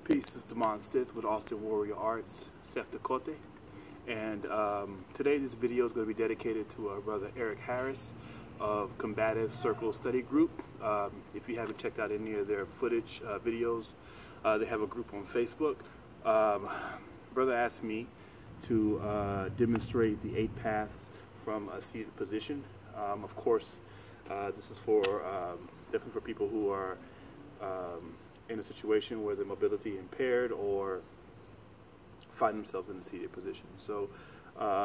Peace, this is Damon Stith with Austin Warrior Arts, Seth Decote. And today this video is going to be dedicated to our brother Eric Harris of Combative Circle Study Group. If you haven't checked out any of their footage, videos, they have a group on Facebook. Brother asked me to demonstrate the 8 paths from a seated position. Of course, this is for definitely for people who are in a situation where they're mobility impaired or find themselves in a seated position. So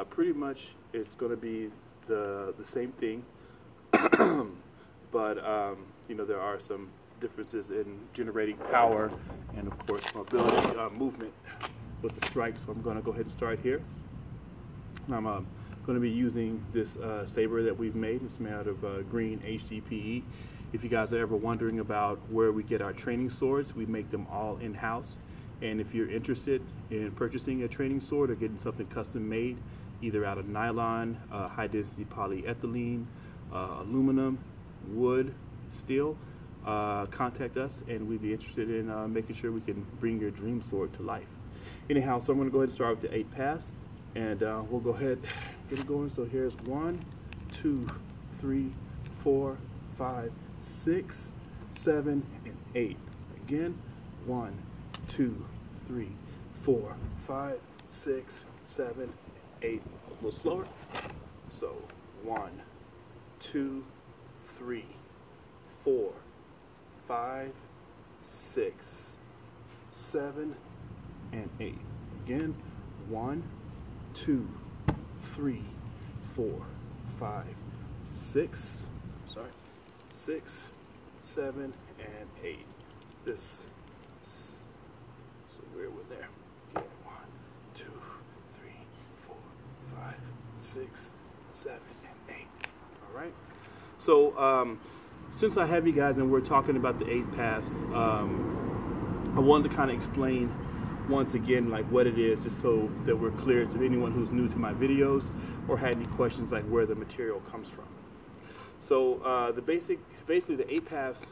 pretty much it's going to be the same thing, but you know, there are some differences in generating power and of course mobility, movement with the strikes. So I'm going to go ahead and start here. I'm going to be using this saber that we've made. It's made out of green HDPE. If you guys are ever wondering about where we get our training swords, we make them all in-house. And if you're interested in purchasing a training sword or getting something custom made, either out of nylon, high-density polyethylene, aluminum, wood, steel, contact us and we'd be interested in making sure we can bring your dream sword to life. Anyhow, so I'm going to go ahead and start with the 8 paths, and we'll go ahead and get it going. So here's 1, 2, 3, 4, 5, 6, 7, and 8. Again, 1, 2, 3, 4, 5, 6, 7, 8. A little slower. So 1, 2, 3, 4, 5, 6, 7, and 8. Again, 1, 2, 3, 4, 5, 6. 6, 7, and 8. This, so we're there. Again, 1, 2, 3, 4, 5, 6, 7, and 8. All right. So since I have you guys and we're talking about the 8 paths, I wanted to kind of explain once again like what it is, just so that we're clear to anyone who's new to my videos or had any questions like where the material comes from. So basically the 8 paths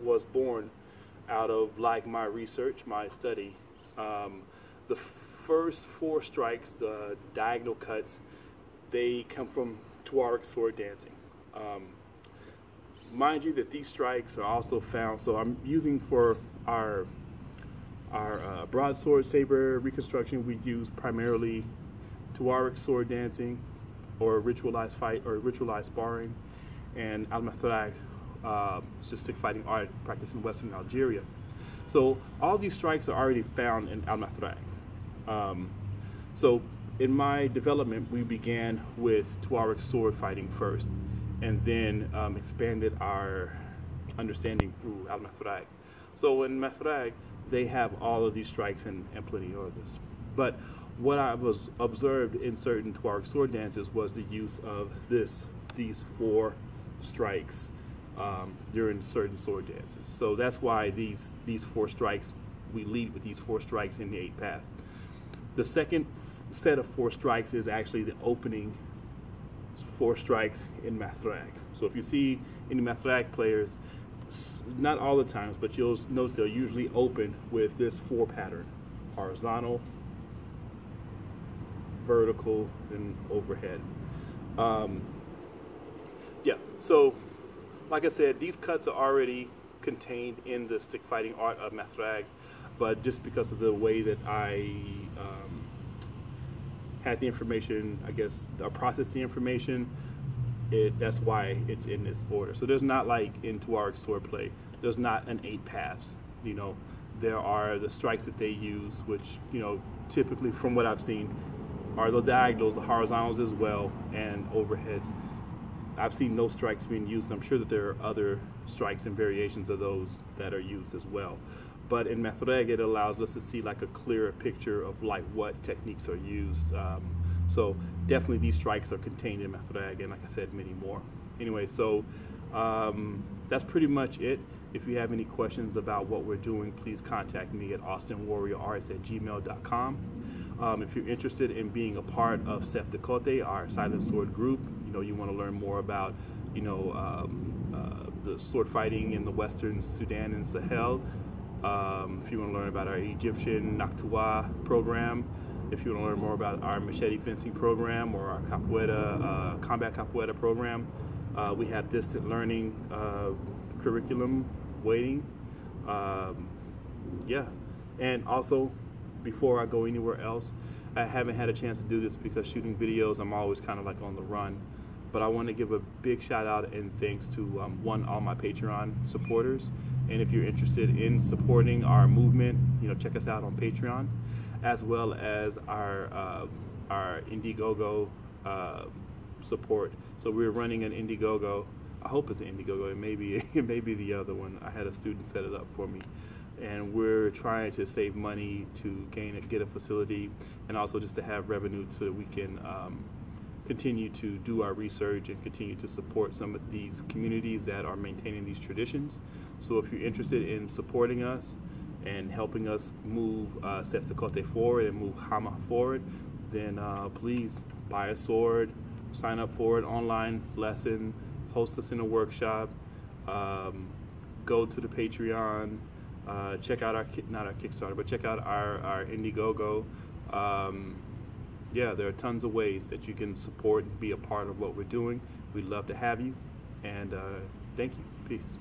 was born out of like my research, my study. The first 4 strikes, the diagonal cuts, they come from Tuareg sword dancing. Mind you that these strikes are also found, so I'm using for our broadsword saber reconstruction, we use primarily Tuareg sword dancing or ritualized fight or ritualized sparring, and al-Mathrag, just stick fighting art practiced in Western Algeria. So all these strikes are already found in al-Mathrag. So in my development, we began with Tuareg sword fighting first, and then expanded our understanding through al-Mathrag. So in Mathrag, they have all of these strikes and plenty of others. But what I was observed in certain Tuareg sword dances was the use of these 4 strikes during certain sword dances. So that's why these 4 strikes, we lead with these 4 strikes in the 8 path. The second set of 4 strikes is actually the opening 4 strikes in Mathrag. So if you see any Mathrag players, not all the times, but you'll notice they'll usually open with this 4 pattern: horizontal, vertical, and overhead. Yeah, so like I said, these cuts are already contained in the stick fighting art of Mathrag, but just because of the way that I had the information, I guess, or processed the information, that's why it's in this order. So there's not like in Tuareg swordplay, there's not an 8 paths. You know, there are the strikes that they use, which, you know, typically from what I've seen are the diagonals, the horizontals as well, and overheads. I've seen no strikes being used. I'm sure that there are other strikes and variations of those that are used as well. But in Mathrag, it allows us to see like a clearer picture of like what techniques are used. So definitely these strikes are contained in Mathrag, and like I said, many more. Anyway, so that's pretty much it. If you have any questions about what we're doing, please contact me at austinwarriorarts@gmail.com. If you're interested in being a part of Seth Decote, our Silent Sword group, you know, you want to learn more about, you know, the sword fighting in the Western Sudan and Sahel. If you want to learn about our Egyptian Noctua program, if you want to learn more about our machete fencing program or our capoeira, combat capoeira program, we have distant learning curriculum waiting. Yeah, and also, before I go anywhere else, I haven't had a chance to do this because shooting videos, I'm always kind of like on the run. But I want to give a big shout out and thanks to all my Patreon supporters. And if you're interested in supporting our movement, check us out on Patreon, as well as our Indiegogo support. So we're running an Indiegogo. I hope it's an Indiegogo. It may be the other one. I had a student set it up for me. And we're trying to save money to get a facility, and also just to have revenue so that we can continue to do our research and continue to support some of these communities that are maintaining these traditions. So if you're interested in supporting us and helping us move Seftekote forward and move Hama forward, then please buy a sword, sign up for an online lesson, host us in a workshop, go to the Patreon, check out not our Kickstarter, but check out our Indiegogo. Yeah, there are tons of ways that you can support and be a part of what we're doing. We'd love to have you, and thank you. Peace.